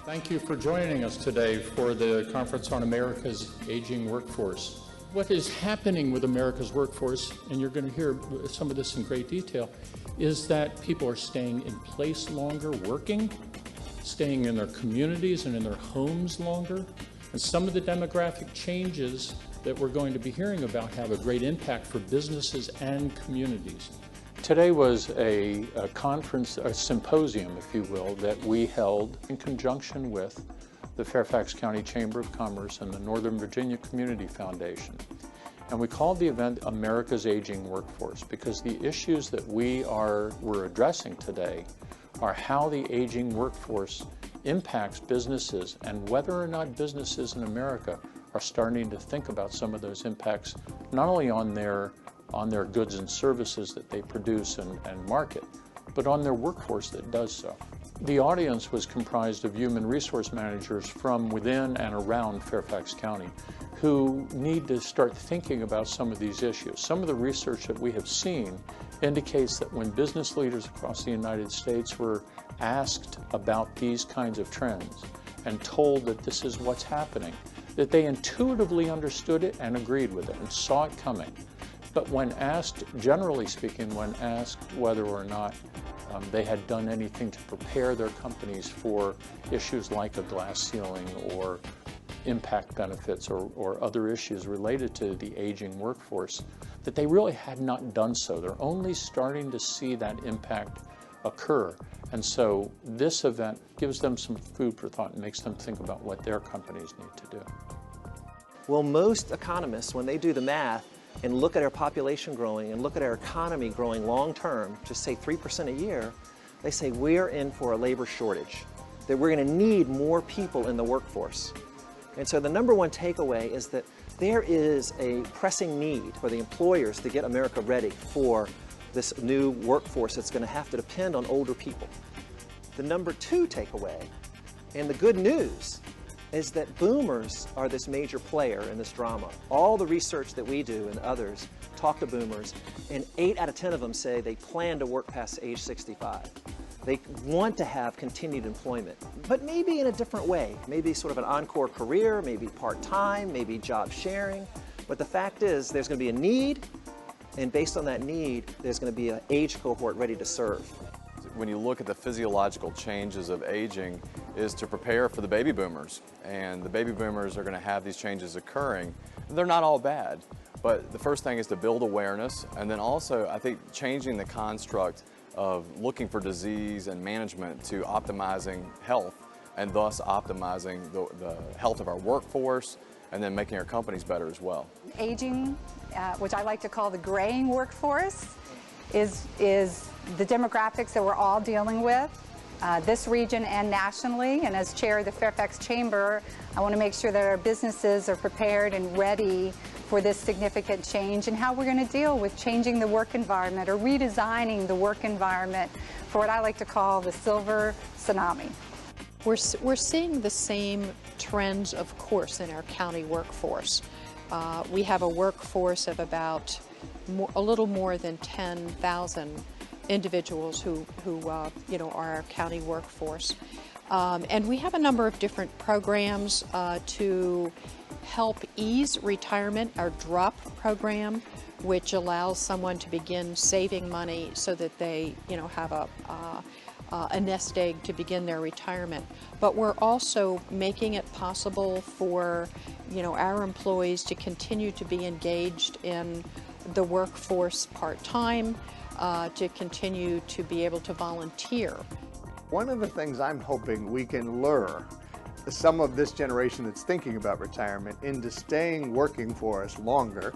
Thank you for joining us today for the Conference on America's Aging Workforce. What is happening with America's workforce, and you're going to hear some of this in great detail, is that people are staying in place longer, working, staying in their communities and in their homes longer. And some of the demographic changes that we're going to be hearing about have a great impact for businesses and communities. Today was a conference, a symposium, if you will, that we held in conjunction with the Fairfax County Chamber of Commerce and the Northern Virginia Community Foundation. And we called the event America's Aging Workforce because the issues that we're addressing today are how the aging workforce impacts businesses and whether or not businesses in America are starting to think about some of those impacts, not only on their goods and services that they produce and market, but on their workforce that does so. The audience was comprised of human resource managers from within and around Fairfax County who need to start thinking about some of these issues. Some of the research that we have seen indicates that when business leaders across the United States were asked about these kinds of trends and told that this is what's happening, that they intuitively understood it and agreed with it and saw it coming. But when asked, generally speaking, when asked whether or not they had done anything to prepare their companies for issues like a glass ceiling or impact benefits or other issues related to the aging workforce, that they really had not done so. They're only starting to see that impact occur. And so this event gives them some food for thought and makes them think about what their companies need to do. Well, most economists, when they do the math and look at our population growing and look at our economy growing long term, just say 3% a year, they say we're in for a labor shortage, that we're going to need more people in the workforce. And so the number one takeaway is that there is a pressing need for the employers to get America ready for this new workforce that's going to have to depend on older people. The number two takeaway, and the good news, is that boomers are this major player in this drama. All the research that we do and others talk to boomers, and 8 out of 10 of them say they plan to work past age 65. They want to have continued employment, but maybe in a different way. Maybe sort of an encore career, maybe part-time, maybe job sharing. But the fact is there's going to be a need, and based on that need, there's going to be an age cohort ready to serve. When you look at the physiological changes of aging, is to prepare for the baby boomers. And the baby boomers are going to have these changes occurring. They're not all bad, but the first thing is to build awareness, and then also I think changing the construct of looking for disease and management to optimizing health, and thus optimizing the health of our workforce, and then making our companies better as well. Aging, which I like to call the graying workforce, is the demographics that we're all dealing with, this region and nationally. And as chair of the Fairfax Chamber, I want to make sure that our businesses are prepared and ready for this significant change and how we're going to deal with changing the work environment or redesigning the work environment for what I like to call the silver tsunami. We're seeing the same trends, of course, in our county workforce. We have a workforce of about a little more than 10,000 individuals who are our county workforce. And we have a number of different programs to help ease retirement. Our DROP program, which allows someone to begin saving money so that they have a nest egg to begin their retirement. But we're also making it possible for our employees to continue to be engaged in the workforce part-time, to continue to be able to volunteer. One of the things I'm hoping we can lure some of this generation that's thinking about retirement into staying working for us longer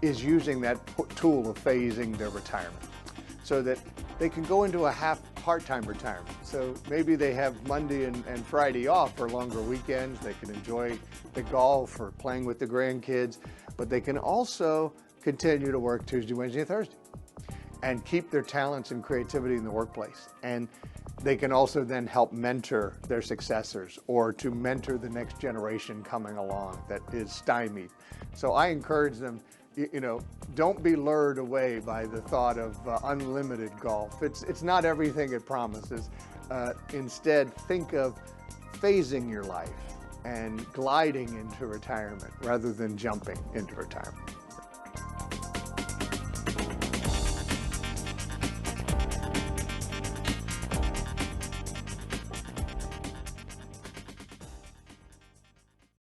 is using that tool of phasing their retirement so that they can go into a part-time retirement. So maybe they have Monday and Friday off for longer weekends. They can enjoy the golf or playing with the grandkids, but they can also continue to work Tuesday, Wednesday, and Thursday and keep their talents and creativity in the workplace. And they can also then help mentor their successors or to mentor the next generation coming along that is stymied. So I encourage them You know, don't be lured away by the thought of unlimited golf. It's not everything it promises. Instead, think of phasing your life and gliding into retirement rather than jumping into retirement.